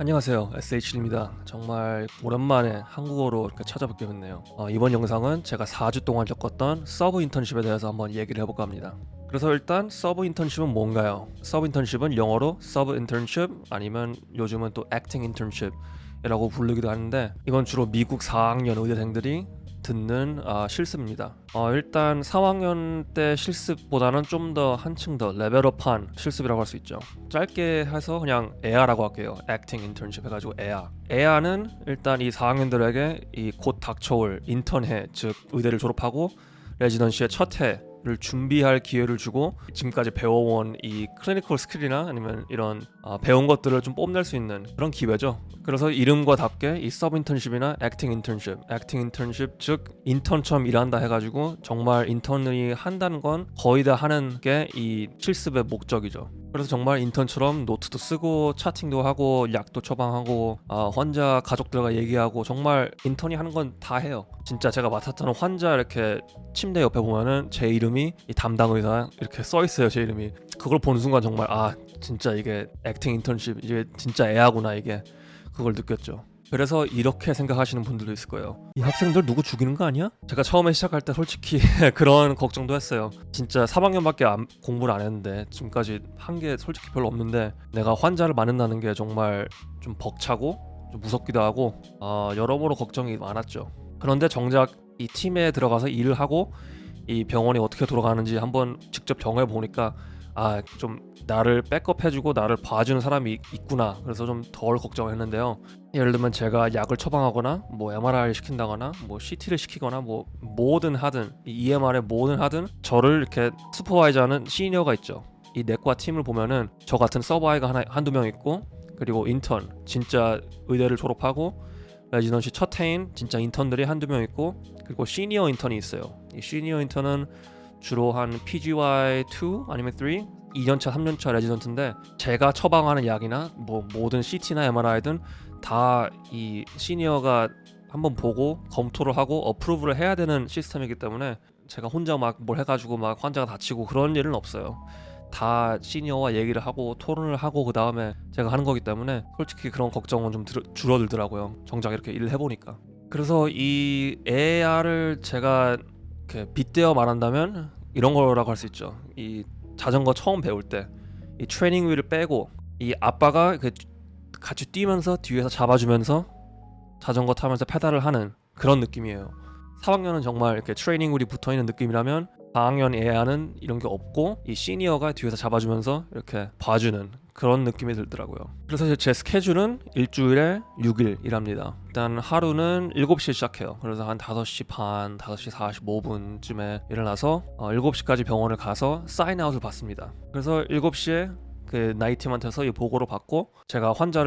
안녕하세요. SH입니다. 정말 오랜만에 한국어로 이렇게 찾아뵙게 됐네요. 이번 영상은 제가 4주 동안 겪었던 서브 인턴십에 대해서 한번 얘기를 해볼까 합니다. 그래서 일단 서브 인턴십은 뭔가요? 서브 인턴십은 영어로 서브 인턴십 아니면 요즘은 또 액팅 인턴십이라고 부르기도 하는데, 이건 주로 미국 4학년 의대생들이 듣는 실습입니다. 일단 3학년 때 실습보다는 좀 더 한층 더 레벨업한 실습이라고 할 수 있죠. 짧게 해서 그냥 에아라고 할게요. Acting Internship 해가지고 에아. 에아는 일단 이 4학년들에게 이 곧 닥쳐올 인턴해, 즉 의대를 졸업하고 레지던시의 첫 해를 준비할 기회를 주고, 지금까지 배워온 이 클리니컬 스킬이나 아니면 이런 배운 것들을 좀 뽐낼 수 있는 그런 기회죠. 그래서 이름과 답게 이 서브 인턴십이나 액팅 인턴십, 즉 인턴처럼 일한다 해가지고 정말 인턴이 한다는 건 거의 다 하는 게 이 실습의 목적이죠. 그래서 정말 인턴처럼 노트도 쓰고 차팅도 하고 약도 처방하고 환자 가족들과 얘기하고, 정말 인턴이 하는 건 다 해요. 진짜 제가 맡았던 환자 이렇게 침대 옆에 보면은 제 이름이 이 담당 의사 이렇게 써 있어요. 제 이름이. 그걸 보는 순간 정말 진짜 이게 액팅 인턴십, 이게 진짜 애하구나, 이게. 그걸 느꼈죠. 그래서 이렇게 생각하시는 분들도 있을 거예요. 이 학생들 누구 죽이는 거 아니야? 제가 처음에 시작할 때 솔직히 그런 걱정도 했어요. 진짜 3학년밖에 공부를 안 했는데, 지금까지 한 게 솔직히 별로 없는데 내가 환자를 만난다는 게 정말 좀 벅차고 좀 무섭기도 하고 여러모로 걱정이 많았죠. 그런데 정작 이 팀에 들어가서 일을 하고 이 병원이 어떻게 돌아가는지 한번 직접 경험해 보니까 좀 나를 백업해주고 나를 봐주는 사람이 있구나. 그래서 좀 덜 걱정했는데요. 예를 들면 제가 약을 처방하거나 뭐 MRI를 시킨다거나 뭐 CT를 시키거나 뭐 뭐든 하든, 이 EMR에 뭐든 하든 저를 이렇게 슈퍼바이저하는 시니어가 있죠. 이 내과 팀을 보면은 저 같은 서바이가 한두 명 있고, 그리고 인턴, 진짜 의대를 졸업하고 레지던시 첫 해인 진짜 인턴들이 한두 명 있고, 그리고 시니어 인턴이 있어요. 이 시니어 인턴은 주로 한 PGY2 아니면 3, 2년차 3년차 레지던트인데, 제가 처방하는 약이나 뭐 모든 CT나 MRI든 다 이 시니어가 한번 보고 검토를 하고 어프로브를 해야 되는 시스템이기 때문에 제가 혼자 막 뭘 해가지고 막 환자가 다치고 그런 일은 없어요. 다 시니어와 얘기를 하고 토론을 하고 그 다음에 제가 하는 거기 때문에 솔직히 그런 걱정은 좀 줄어들더라고요. 정작 이렇게 일을 해보니까. 그래서 이 AR을 제가 이렇게 빗대어 말한다면 이런 거라고 할 수 있죠. 이 자전거 처음 배울 때 이 트레이닝 휠을 빼고 이 아빠가 같이 뛰면서 뒤에서 잡아주면서 자전거 타면서 페달을 하는 그런 느낌이에요. 4학년은 정말 이렇게 트레이닝 휠이 붙어있는 느낌이라면, 4학년 애아는 이런 게 없고 이 시니어가 뒤에서 잡아주면서 이렇게 봐주는 그런 느낌이 들더라고요. 그래서 제 스케줄은 일주일에 6일 일합니다. 일단 하루는 7시에 시작해요. 그래서 한 5시 반, 5시 45분쯤에 일어나서 7시까지 병원을 가서 사인아웃을 받습니다. 그래서 7시에 그 나이팀한테서 이 보고를 받고 제가 혼자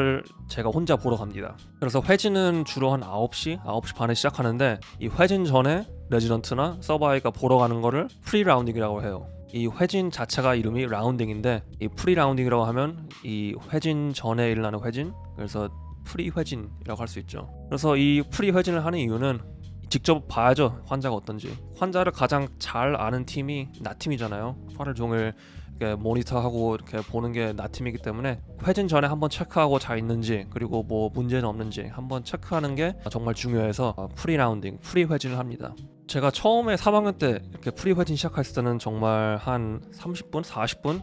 보러 갑니다. 그래서 회진은 주로 한 9시 반에 시작하는데, 이 회진 전에 레지던트나 서바이가 보러 가는 거를 프리 라운딩이라고 해요. 이 회진 자체가 이름이 라운딩인데, 이 프리 라운딩이라고 하면 이 회진 전에 일어나는 회진, 그래서 프리 회진이라고 할 수 있죠. 그래서 이 프리 회진을 하는 이유는 직접 봐야죠, 환자가 어떤지. 환자를 가장 잘 아는 팀이 나 팀이잖아요. 하루 종일 이렇게 모니터하고 이렇게 보는 게 나 팀이기 때문에 회진 전에 한번 체크하고 자 있는지, 그리고 뭐 문제는 없는지 한번 체크하는 게 정말 중요해서 프리 라운딩, 프리 회진을 합니다. 제가 처음에 3학년 때 이렇게 프리 회진 시작했을 때는 정말 한 30분, 40분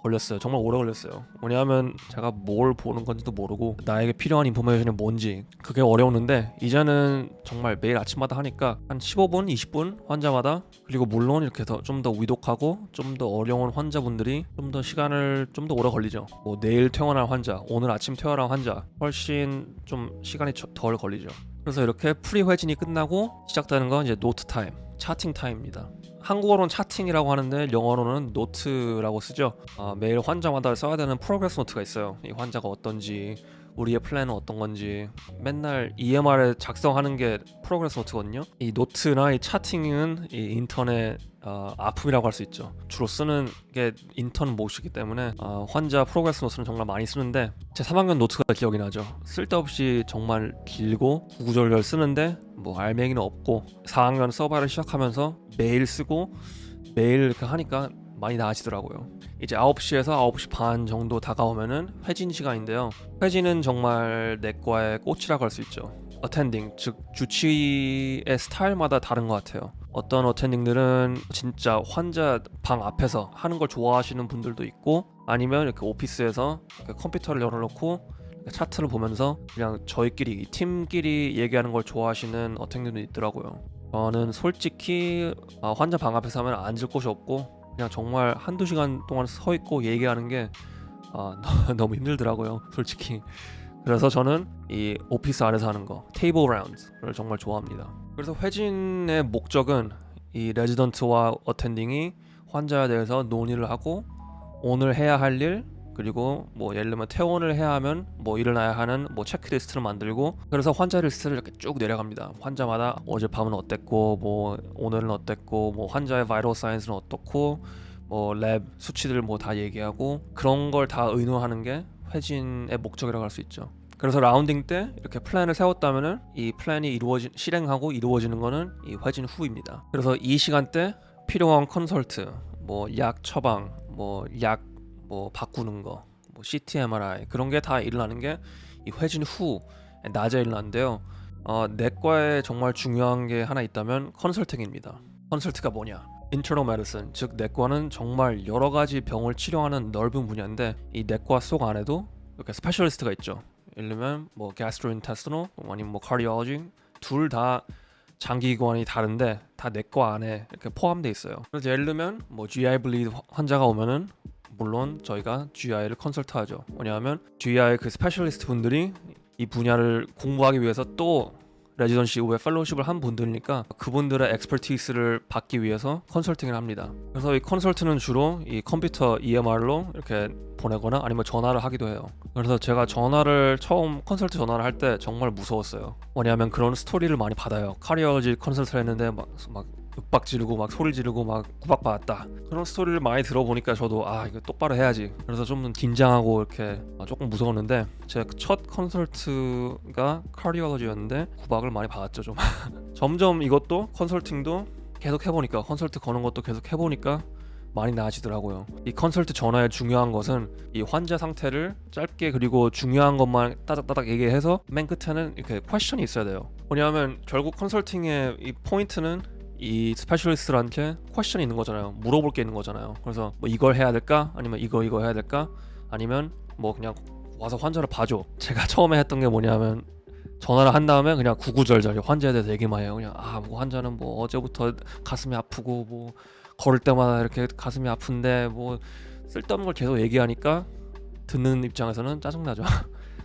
걸렸어요. 정말 오래 걸렸어요. 왜냐하면 제가 뭘 보는 건지도 모르고 나에게 필요한 인포메이션이 뭔지 그게 어려웠는데, 이제는 정말 매일 아침마다 하니까 한 15분, 20분 환자마다, 그리고 물론 이렇게 좀 더 위독하고 좀 더 어려운 환자분들이 좀 더 시간을 좀 더 오래 걸리죠. 뭐 내일 퇴원할 환자, 오늘 아침 퇴원할 환자 훨씬 좀 시간이 덜 걸리죠. 그래서 이렇게 프리 회진이 끝나고 시작되는 건 이제 노트 타임, 차팅 타임입니다. 한국어로는 차팅이라고 하는데 영어로는 노트라고 쓰죠. 매일 환자마다 써야 되는 프로그레스 노트가 있어요. 이 환자가 어떤지, 우리의 플랜은 어떤 건지, 맨날 EMR에 작성하는 게 프로그레스 노트거든요. 이 노트나 이 차팅은 이 인턴의 아픔이라고 할 수 있죠. 주로 쓰는 게 인턴 몫이기 때문에 환자 프로그레스 노트는 정말 많이 쓰는데, 제 3학년 노트가 기억이 나죠. 쓸데없이 정말 길고 구구절절 쓰는데 뭐 알맹이는 없고, 4학년 서바를 시작하면서 매일 쓰고 매일 이렇게 하니까 많이 나아지더라고요. 이제 9시에서 9시 반 정도 다가오면은 회진 시간인데요. 회진은 정말 내과의 꽃이라고 할 수 있죠. 어텐딩, 즉 주치의 스타일마다 다른 것 같아요. 어떤 어텐딩들은 진짜 환자 방 앞에서 하는 걸 좋아하시는 분들도 있고, 아니면 이렇게 오피스에서 이렇게 컴퓨터를 열어놓고 차트를 보면서 그냥 저희끼리 팀끼리 얘기하는 걸 좋아하시는 어텐딩도 있더라고요. 저는 솔직히 환자 방 앞에서 하면 앉을 곳이 없고 그냥 정말 한두 시간 동안 서 있고 얘기하는 게 너무 힘들더라고요, 솔직히. 그래서 저는 이 오피스 안에서 하는 거, 테이블 라운드를 정말 좋아합니다. 그래서 회진의 목적은 이 레지던트와 어텐딩이 환자에 대해서 논의를 하고 오늘 해야 할 일, 그리고 뭐 예를 들면 퇴원을 해야 하면 뭐 일어나야 하는 뭐 체크리스트를 만들고, 그래서 환자 리스트를 이렇게 쭉 내려갑니다. 환자마다 어젯밤은 어땠고, 뭐 오늘은 어땠고, 뭐 환자의 바이럴 사인스는 어떻고, 뭐 랩 수치들 뭐 다 얘기하고, 그런 걸 다 의논하는 게 회진의 목적이라고 할 수 있죠. 그래서 라운딩 때 이렇게 플랜을 세웠다면은 이 플랜이 실행하고 이루어지는 거는 이 회진 후입니다. 그래서 이 시간대 필요한 컨설트, 뭐 약 처방, 뭐 약 뭐 바꾸는 거, 뭐 CT, MRI 그런 게 다 일어나는 게 이 회진 후 낮에 일어나는데요. 내과에 정말 중요한 게 하나 있다면 컨설팅입니다. 컨설트가 뭐냐? Internal Medicine, 즉 내과는 정말 여러 가지 병을 치료하는 넓은 분야인데, 이 내과 속 안에도 이렇게 스페셜리스트가 있죠. 예를 들면 뭐 gastrointestinal 아니면 뭐 cardiology, 둘 다 장기관이 다른데 다 내과 안에 이렇게 포함되어 있어요. 그래서 예를 들면 뭐 GI bleed 환자가 오면은 물론 저희가 GI를 컨설트하죠. 왜냐하면 GI 그 스페셜리스트 분들이 이 분야를 공부하기 위해서 또 레지던시 이후에 펠로우십을 한 분들이니까 그분들의 엑스퍼티스를 받기 위해서 컨설팅을 합니다. 그래서 이 컨설트는 주로 이 컴퓨터 EMR로 이렇게 보내거나 아니면 전화를 하기도 해요. 그래서 제가 처음 컨설트 전화를 할 때 정말 무서웠어요. 뭐냐면 그런 스토리를 많이 받아요. 카리어지 컨설트를 했는데 막 윽박 지르고 막 소리 지르고 막 구박받았다, 그런 스토리를 많이 들어보니까 저도 이거 똑바로 해야지, 그래서 좀 긴장하고 이렇게 조금 무서웠는데, 제 첫 컨설트가 카디올로지였는데 구박을 많이 받았죠 좀. 점점 이것도 컨설팅도 계속 해보니까, 컨설트 거는 것도 계속 해보니까 많이 나아지더라고요. 이 컨설트 전화의 중요한 것은 이 환자 상태를 짧게 그리고 중요한 것만 따닥따닥 얘기해서 맨 끝에는 이렇게 퀘스천이 있어야 돼요. 뭐냐면 결국 컨설팅의 이 포인트는 이 스페셜리스트한테 퀘스천이 있는 거잖아요. 물어볼 게 있는 거잖아요. 그래서 뭐 이걸 해야 될까? 아니면 이거 해야 될까? 아니면 뭐 그냥 와서 환자를 봐줘. 제가 처음에 했던 게 뭐냐면 전화를 한 다음에 그냥 구구절절 환자에 대해서 얘기만 해요. 그냥 뭐 환자는 뭐 어제부터 가슴이 아프고 뭐 걸을 때마다 이렇게 가슴이 아픈데 뭐 쓸데없는 걸 계속 얘기하니까 듣는 입장에서는 짜증나죠.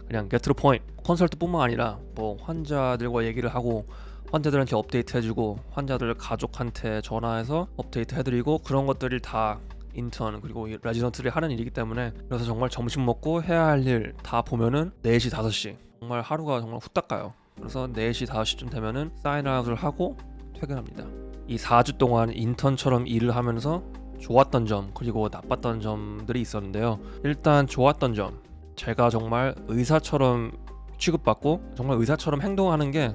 그냥 get to the point. 컨설트뿐만 아니라 뭐 환자들과 얘기를 하고 환자들한테 업데이트 해주고 환자들 가족한테 전화해서 업데이트 해드리고, 그런 것들이 다 인턴 그리고 레지던트들이 하는 일이기 때문에, 그래서 정말 점심 먹고 해야 할 일 다 보면은 4시 5시 정말 하루가 정말 후딱 가요. 그래서 4시 5시쯤 되면은 사인아웃을 하고 퇴근합니다. 이 4주 동안 인턴처럼 일을 하면서 좋았던 점 그리고 나빴던 점들이 있었는데요. 일단 좋았던 점, 제가 정말 의사처럼 취급받고 정말 의사처럼 행동하는 게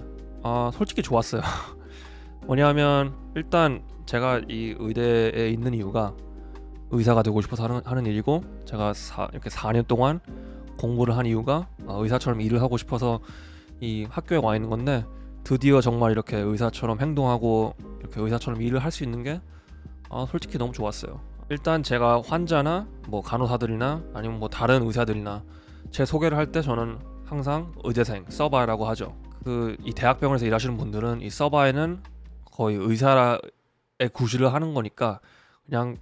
솔직히 좋았어요. 뭐냐면 일단 제가 이 의대에 있는 이유가 의사가 되고 싶어서 하는 일이고, 제가 이렇게 4년 동안 공부를 한 이유가 의사처럼 일을 하고 싶어서 이 학교에 와 있는 건데, 드디어 정말 이렇게 의사처럼 행동하고 이렇게 의사처럼 일을 할 수 있는 게 솔직히 너무 좋았어요. 일단 제가 환자나 뭐 간호사들이나 아니면 뭐 다른 의사들이나 제 소개를 할 때 저는 항상 의대생, 서바이라고 하죠. 이 대학병원에서 일하시는 분들은 이 서바이는 거의 의사의 구실을 하는 거니까 그냥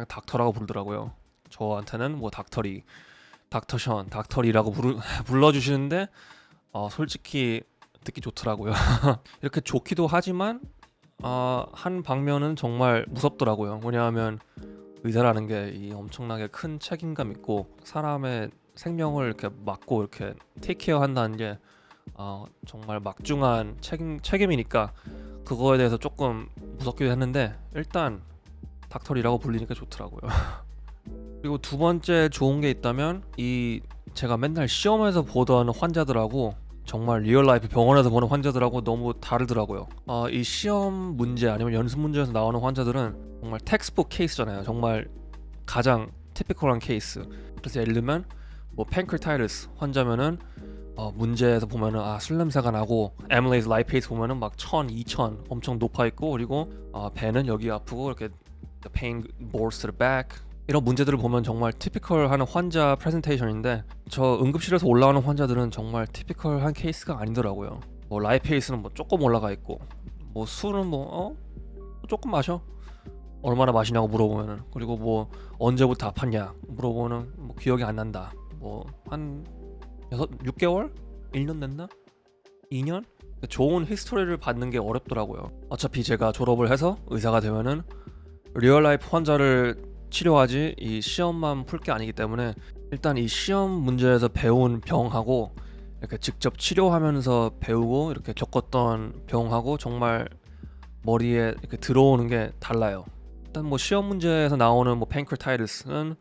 닥터라고 부르더라고요. 저한테는 뭐 닥터리, 닥터션, 닥터리라고 불러주시는데 솔직히 듣기 좋더라고요. 이렇게 좋기도 하지만 한 방면은 정말 무섭더라고요. 뭐냐면 의사라는 게 이 엄청나게 큰 책임감 있고 사람의 생명을 이렇게 맡고 이렇게 테이크케어 한다는 게 정말 막중한 책임이니까 그거에 대해서 조금 무섭기도 했는데, 일단 닥터리라고 불리니까 좋더라고요. 그리고 두 번째 좋은 게 있다면, 제가 맨날 시험에서 보던 환자들하고 정말 리얼 라이프 병원에서 보는 환자들하고 너무 다르더라고요. 이 시험 문제 아니면 연습 문제에서 나오는 환자들은 정말 텍스트북 케이스잖아요. 정말 가장 티피컬한 케이스. 그래서 예를 들면 뭐 팬크리타이티스 환자면은 문제에서 보면은 술 냄새가 나고 애밀레이즈 라이페이스 보면은 막 1000, 2000 엄청 높아 있고, 그리고 배는 여기 아프고 이렇게 the pain bores to the back, 이런 문제들을 보면 정말 티피컬한 환자 프레젠테이션인데, 저 응급실에서 올라오는 환자들은 정말 티피컬한 케이스가 아니더라고요. 뭐 라이페이스는 뭐 조금 올라가 있고, 뭐 술은 뭐 조금 마셔, 얼마나 마시냐고 물어보면은, 그리고 뭐 언제부터 아팠냐 물어보면은 뭐 기억이 안 난다, 뭐 한 6개월? 1년 됐나? 2년? 좋은 히스토리를 받는 게 어렵더라고요. 어차피 제가 졸업을 해서 의사가 되면은 리얼 라이프 환자를 치료하지 이 시험만 풀 게 아니기 때문에, 일단 이 시험 문제에서 배운 병하고 이렇게 직접 치료하면서 배우고 이렇게 겪었던 병하고 정말 머리에 이렇게 들어오는 게 달라요. 일단 뭐 시험 문제에서 나오는 뭐 팬크리타이티스는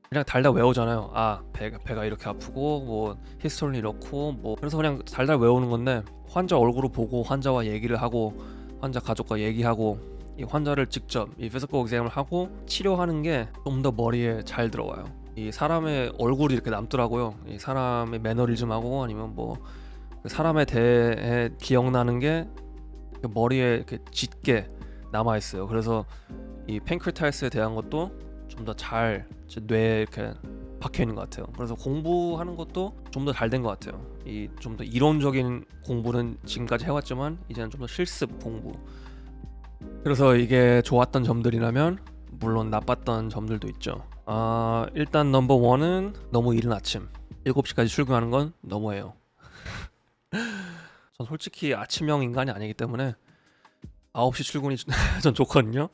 그냥 달달 외우잖아요. 배가 이렇게 아프고 뭐 히스토리는 이렇고 뭐, 그래서 그냥 달달 외우는 건데, 환자 얼굴을 보고 환자와 얘기를 하고 환자 가족과 얘기하고 이 환자를 직접 이 피지컬 exam을 하고 치료하는 게 좀 더 머리에 잘 들어와요. 이 사람의 얼굴이 이렇게 남더라고요. 이 사람의 매너리즘하고 아니면 뭐 그 사람에 대해 기억나는 게 머리에 이렇게 짙게 남아 있어요. 그래서 이 팬크리타이티스에 대한 것도 좀 더 잘 뇌에 이렇게 박혀 있는 것 같아요. 그래서 공부하는 것도 좀 더 잘 된 것 같아요. 이 좀 더 이론적인 공부는 지금까지 해왔지만 이제는 좀 더 실습 공부. 그래서 이게 좋았던 점들이라면 물론 나빴던 점들도 있죠. 일단 넘버 원은 너무 이른 아침 7시까지 출근하는 건 너무해요. 전 솔직히 아침형 인간이 아니기 때문에 9시 출근이 전 좋거든요.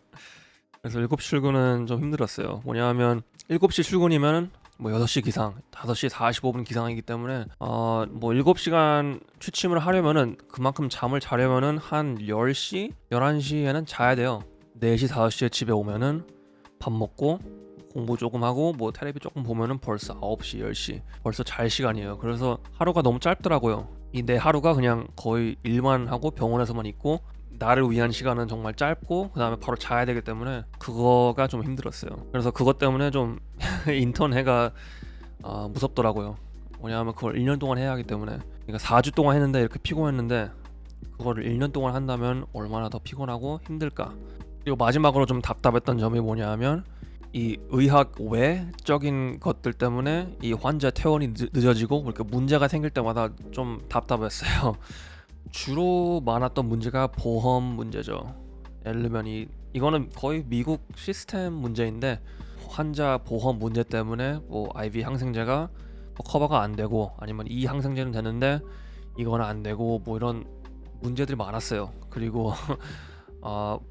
그래서 7시 출근은 좀 힘들었어요. 뭐냐면 7시 출근이면 뭐 6시 기상, 5시 45분 기상이기 때문에 뭐 7시간 취침을 하려면은, 그만큼 잠을 자려면은 한 10시, 11시에는 자야 돼요. 4시, 5시에 집에 오면은 밥 먹고 공부 조금 하고 뭐 텔레비 조금 보면은 벌써 9시, 10시 벌써 잘 시간이에요. 그래서 하루가 너무 짧더라고요. 이 내 하루가 그냥 거의 일만 하고 병원에서만 있고, 나를 위한 시간은 정말 짧고 그 다음에 바로 자야 되기 때문에 그거가 좀 힘들었어요. 그래서 그것 때문에 좀 인턴해가 무섭더라고요. 뭐냐면 그걸 1년 동안 해야 하기 때문에, 그러니까 4주 동안 했는데 이렇게 피곤했는데 그거를 1년 동안 한다면 얼마나 더 피곤하고 힘들까. 그리고 마지막으로 좀 답답했던 점이 뭐냐 하면, 이 의학 외적인 것들 때문에 이 환자 퇴원이 늦어지고 그렇게 문제가 생길 때마다 좀 답답했어요. 주로 많았던 문제가 보험 문제죠. 예를 들면 이거는 거의 미국 시스템 문제인데, 환자 보험 문제 때문에 뭐 IV 항생제가 뭐 커버가 안 되고, 아니면 이 항생제는 되는데 이거는 안 되고, 뭐 이런 문제들이 많았어요. 그리고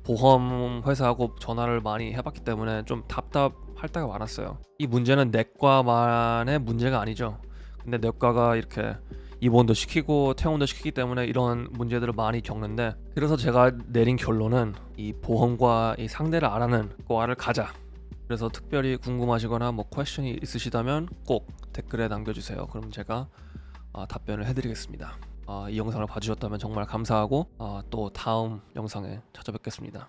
보험 회사하고 전화를 많이 해봤기 때문에 좀 답답할 때가 많았어요. 이 문제는 내과만의 문제가 아니죠. 근데 내과가 이렇게 입원도 시키고 퇴원도 시키기 때문에 이런 문제들을 많이 겪는데, 그래서 제가 내린 결론은 이 보험과 이 상대를 알아는 과를 가자. 그래서 특별히 궁금하시거나 뭐 퀘스천이 있으시다면 꼭 댓글에 남겨주세요. 그럼 제가 답변을 해드리겠습니다. 이 영상을 봐주셨다면 정말 감사하고 또 다음 영상에 찾아뵙겠습니다.